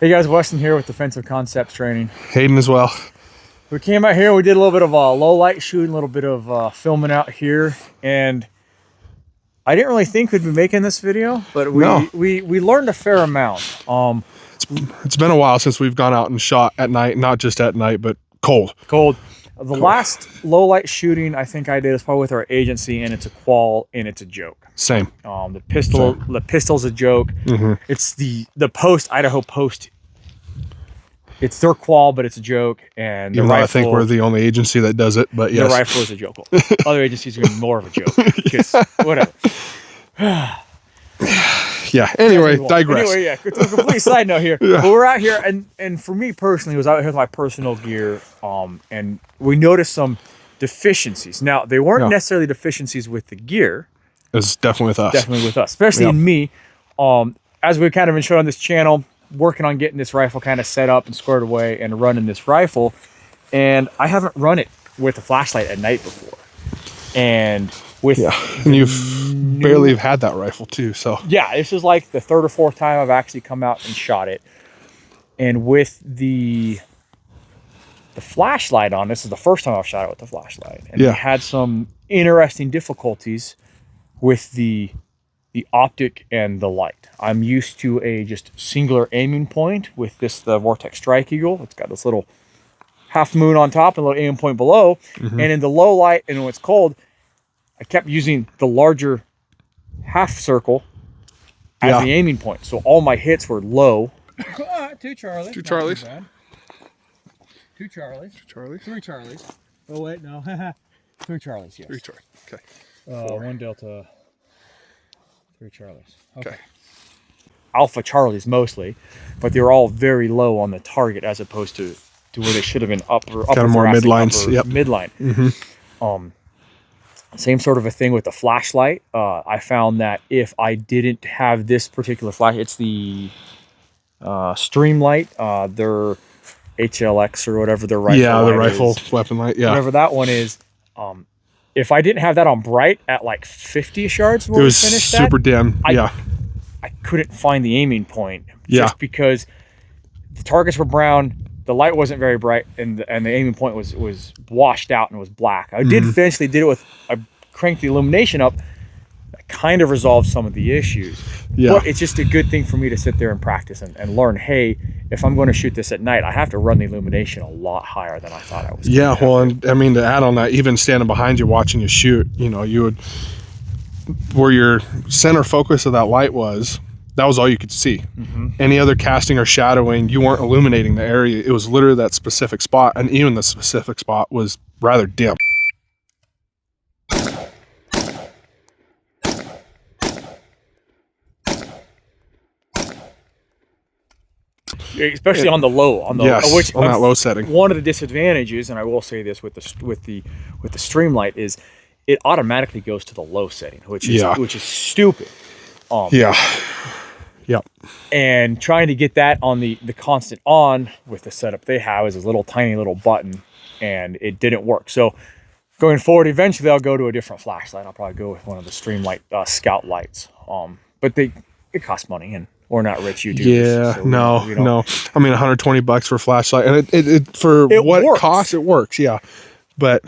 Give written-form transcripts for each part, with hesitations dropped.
Hey guys, Weston here with Defensive Concepts Training. Hayden as well. We came out here, we did a little bit of low light shooting, a little bit of filming out here, and I didn't really think we'd be making this video, but we learned a fair amount. It's been a while since we've gone out and shot at night, not just at night, but cold. The last low light shooting I think I did is probably with our agency, and it's a qual and it's a joke. Same. The pistol's a joke. Mm-hmm. It's the post, Idaho Post. It's their qual, but it's a joke. And the Even though rifle, I think we're the only agency that does it, but yes. The rifle is a joke. Other agencies are going to be more of a joke. Because whatever. Yeah, anyway, digress. Anyway, yeah, it's a complete side note here. Yeah. But we're out here, and for me personally, I was out here with my personal gear, and we noticed some deficiencies. Now, they weren't necessarily deficiencies with the gear. It was definitely with us. Definitely with us, especially in me. As we've kind of been showing on this channel, working on getting this rifle kind of set up and squared away and running this rifle, and I haven't run it with a flashlight at night before. And with and you've barely had that rifle too, so yeah, this is like the third or fourth time I've actually come out and shot it. And with the flashlight on, this is the first time I've shot it with the flashlight, and we had some interesting difficulties with the optic and the light. I'm used to a just singular aiming point with the Vortex Strike Eagle. It's got this little half moon on top and a little aiming point below. And in the low light and when it's cold, I kept using the larger half circle as the aiming point. So all my hits were low. Two Charlies. Two Charlies. 2 Charlies. 2 Charlies. 3 Charlies. Oh wait, no. 3 Charlies, yes. 3 Charlies. Okay. 1 Delta. 3 Charlies. Okay. Alpha Charlies mostly, but they were all very low on the target as opposed to where they should have been upper kind of more midlines. Midline. Same sort of a thing with the flashlight. I found that if I didn't have this particular flash, it's the Streamlight, their HLX or whatever their rifle. Yeah, the rifle weapon light. Yeah, whatever that one is. If I didn't have that on bright at like 50-ish yards, where it was super dim. I couldn't find the aiming point just because the targets were brown, the light wasn't very bright, and the aiming point was washed out and was black. I did eventually did it with, I cranked the illumination up. That kind of resolved some of the issues. But it's just a good thing for me to sit there and practice and learn, hey, if I'm going to shoot this at night, I have to run the illumination a lot higher than I thought I was. Yeah, well, and I mean, to add on that, even standing behind you watching you shoot, you know, you would, where your center focus of that light was, that was all you could see. Any other casting or shadowing, you weren't illuminating the area. It was literally that specific spot, and even the specific spot was rather dim. Especially on the low, on that low setting. One of the disadvantages, and I will say this with the Streamlight, is it automatically goes to the low setting, which is stupid. And trying to get that on the constant on with the setup they have is a little tiny little button, and it didn't work. So going forward, eventually I'll go to a different flashlight. I'll probably go with one of the Streamlight Scout lights. But it costs money, and we're not rich YouTubers. Yeah, so no. I mean, $120 for a flashlight, and it what it costs, it works. Yeah, but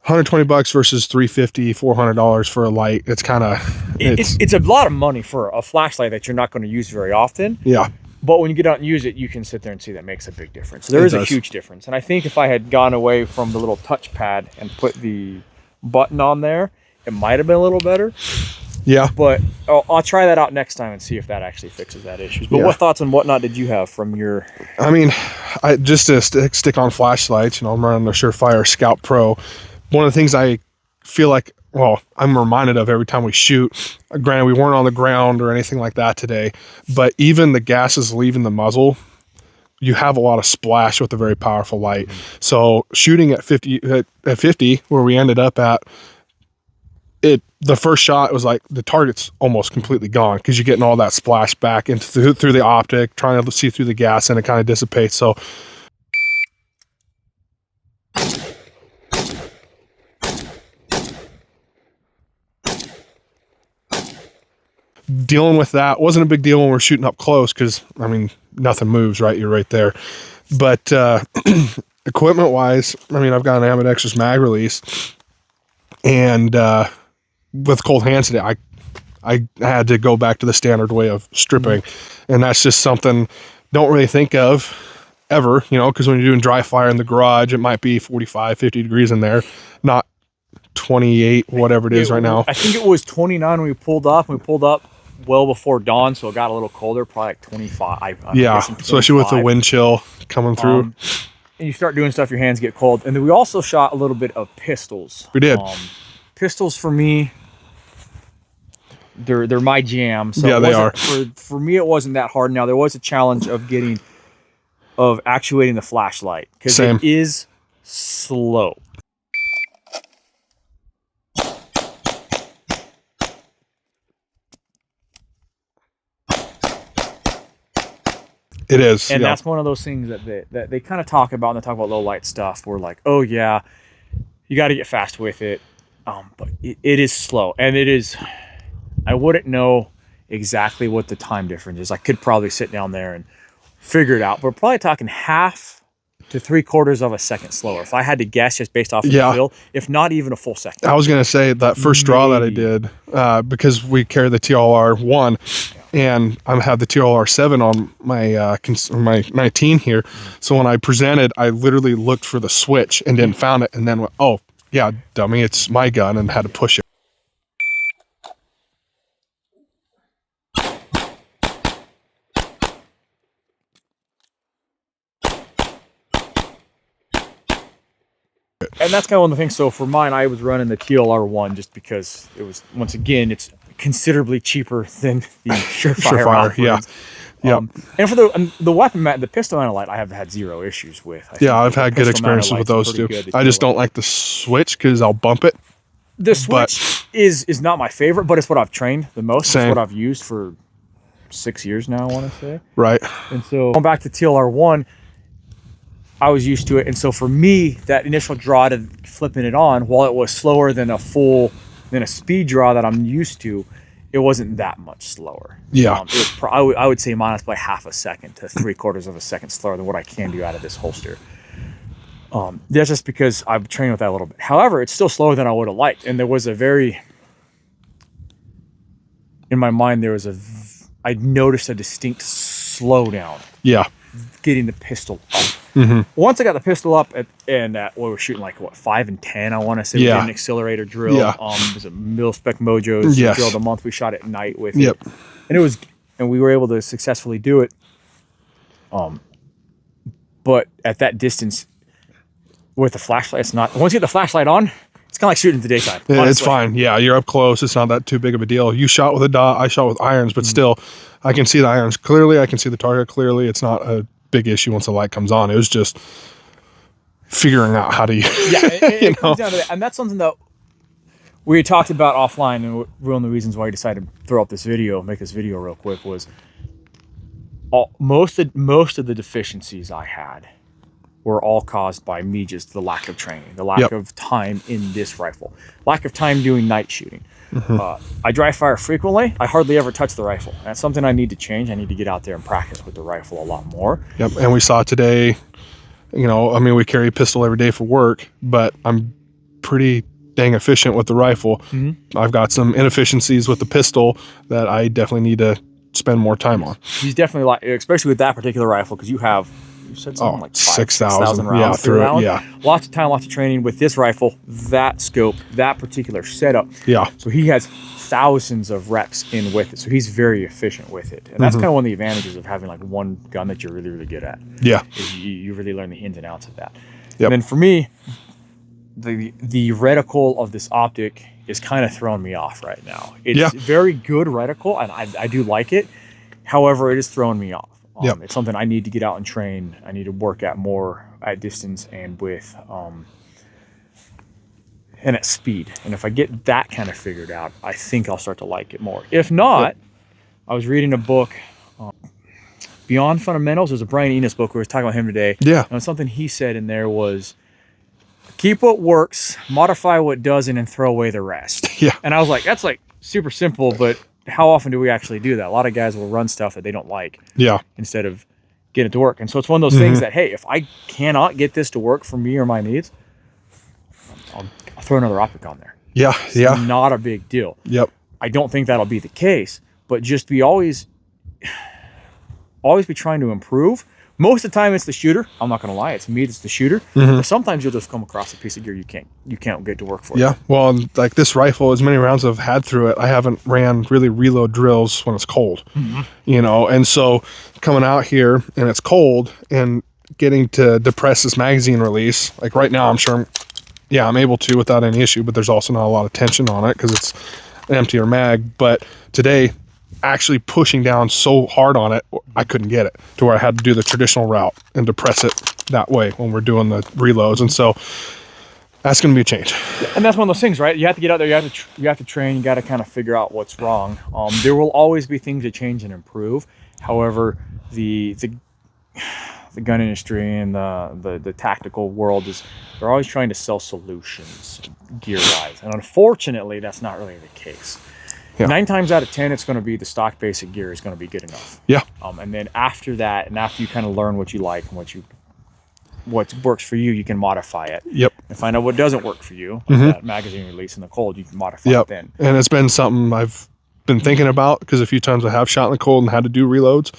$120 versus $350, $400 for a light. It's kind of it's a lot of money for a flashlight that you're not going to use very often. Yeah. But when you get out and use it, you can sit there and see that makes a big difference. So there is a huge difference. And I think if I had gone away from the little touchpad and put the button on there, it might have been a little better. Yeah. But I'll try that out next time and see if that actually fixes that issue. But what thoughts and whatnot did you have from your... I mean, just to stick on flashlights, I'm running the Surefire Scout Pro. One of the things I feel like, well, I'm reminded of every time we shoot, granted we weren't on the ground or anything like that today, but even the gases leaving the muzzle, you have a lot of splash with a very powerful light. So shooting at 50, where we ended up at, the first shot was like the target's almost completely gone because you're getting all that splash back into through the optic, trying to see through the gas, and it kind of dissipates. So dealing with that wasn't a big deal when we're shooting up close, because I mean, nothing moves, right? You're right there. But equipment wise, I mean, I've got an ambidextrous mag release, and with cold hands today, I had to go back to the standard way of stripping, and that's just something don't really think of ever, you know, because when you're doing dry fire in the garage, it might be 45, 50 degrees in there, not 28, whatever it is right now. I think it was 29 when we pulled up. We pulled up well before dawn, so it got a little colder, probably like 25. Yeah, especially with the wind chill coming through. And you start doing stuff, your hands get cold. And then we also shot a little bit of pistols. We did. Pistols for me, they're my jam. So yeah, they are. For me, it wasn't that hard. Now, there was a challenge of actuating the flashlight, because it is slow. It is. And that's one of those things that they kind of talk about when they talk about low light stuff. We're like, oh yeah, you got to get fast with it. But it is slow, and it is, I wouldn't know exactly what the time difference is. I could probably sit down there and figure it out, but we're probably talking half to 3/4 of a second slower. If I had to guess, just based off of the feel, if not even a full second. I was going to say that first draw that I did, because we carry the TLR1, and I have the TLR7 on my 19 here. So when I presented, I literally looked for the switch and didn't found it, and then went, oh yeah, dummy, it's my gun, and had to push it. And that's kind of one of the things. So for mine, I was running the TLR1 just because it was, once again, it's considerably cheaper than the Surefire. Yeah. And for the weapon mat, the pistol analyte, I have had zero issues with. I've had good experiences with those too. I just don't like the switch because I'll bump it. The switch is not my favorite, but it's what I've trained the most. It's what I've used for 6 years now, I want to say. Right. And so going back to TLR1, I was used to it. And so for me, that initial draw to flipping it on, while it was slower than a speed draw that I'm used to, it wasn't that much slower. Yeah. I would say minus by half a second to 3/4 of a second slower than what I can do out of this holster. That's just because I've trained with that a little bit. However, it's still slower than I would have liked. And there was in my mind, I noticed a distinct slowdown. Yeah. Getting the pistol up. Mm-hmm. Once I got the pistol up we were shooting like 5 and 10, I want to say. We did an accelerator drill. It was a Mil Spec Mojo's drill of the month. We shot at night with it. And we were able to successfully do it. But at that distance with the flashlight, it's not, once you get the flashlight on, it's kind of like shooting in the daytime. It's fine. Yeah, you're up close. It's not that too big of a deal. You shot with a dot, I shot with irons, but still, I can see the irons clearly. I can see the target clearly. It's not a big issue once the light comes on. It was just figuring out how to it comes down to that. And that's something that we had talked about offline, and one of the reasons why I decided to throw up this video, make this video real quick, was most of the deficiencies I had were all caused by me just the lack of training, the lack of time in this rifle, lack of time doing night shooting. I dry fire frequently. I hardly ever touch the rifle. That's something I need to change. I need to get out there and practice with the rifle a lot more. Yep. And we saw today, we carry a pistol every day for work, but I'm pretty dang efficient with the rifle. I've got some inefficiencies with the pistol that I definitely need to spend more time on. He's definitely, especially with that particular rifle, because you said something like 6,000 rounds through it. Lots of time, lots of training with this rifle, that scope, that particular setup. So he has thousands of reps in with it. So he's very efficient with it. And that's kind of one of the advantages of having like one gun that you're really, really good at. Is you really learn the ins and outs of that. And then for me, the reticle of this optic is kind of throwing me off right now. It's very good reticle, and I do like it. However, it is throwing me off. It's something I need to get out and train. I need to work at more at distance and with and at speed. And if I get that kind of figured out, I think I'll start to like it more. If not, I was reading a book, Beyond Fundamentals. There's a Brian Enos book. We were talking about him today. And something he said in there was, keep what works, modify what doesn't, and throw away the rest. And I was like, that's like super simple, but how often do we actually do that? A lot of guys will run stuff that they don't like. Instead of get it to work. And so it's one of those things that, hey, if I cannot get this to work for me or my needs, I'll throw another optic on there. Yeah. It's not a big deal. Yep. I don't think that'll be the case, but just be always be trying to improve. Most of the time it's the shooter. I'm not going to lie. It's me that's the shooter. But sometimes you'll just come across a piece of gear you can't get to work for. Yeah. Well, like this rifle, as many rounds I've had through it, I haven't ran really reload drills when it's cold, you know? And so coming out here and it's cold and getting to depress this magazine release, like right now, I'm sure I'm able to without any issue, but there's also not a lot of tension on it because it's an emptier mag. But today, actually pushing down so hard on it, I couldn't get it to where I had to do the traditional route and depress it that way when we're doing the reloads. And so that's going to be a change. And that's one of those things, right? You have to get out there, you have to train, you got to kind of figure out what's wrong. There will always be things to change and improve. However, the gun industry and the tactical world they're always trying to sell solutions gear wise. And unfortunately, that's not really the case. Yeah. 9 times out of 10, it's going to be the stock basic gear is going to be good enough. Yeah. And then after that, and after you kind of learn what you like and what works for you, you can modify it. Yep. And find out what doesn't work for you. Like that magazine release in the cold, you can modify it then. And it's been something I've been thinking about because a few times I have shot in the cold and had to do reloads.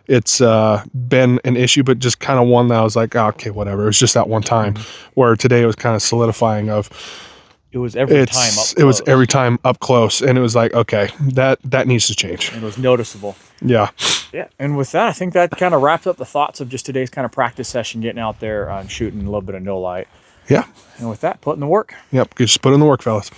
It's been an issue, but just kind of one that I was like, okay, whatever. It was just that one time where today it was kind of solidifying of, it was every time up close. It was every time up close, and it was like, okay, that needs to change. And it was noticeable. Yeah. Yeah. And with that, I think that kind of wraps up the thoughts of just today's kind of practice session, getting out there and shooting a little bit of no light. Yeah. And with that, putting the work. Yep. Just put in the work, fellas.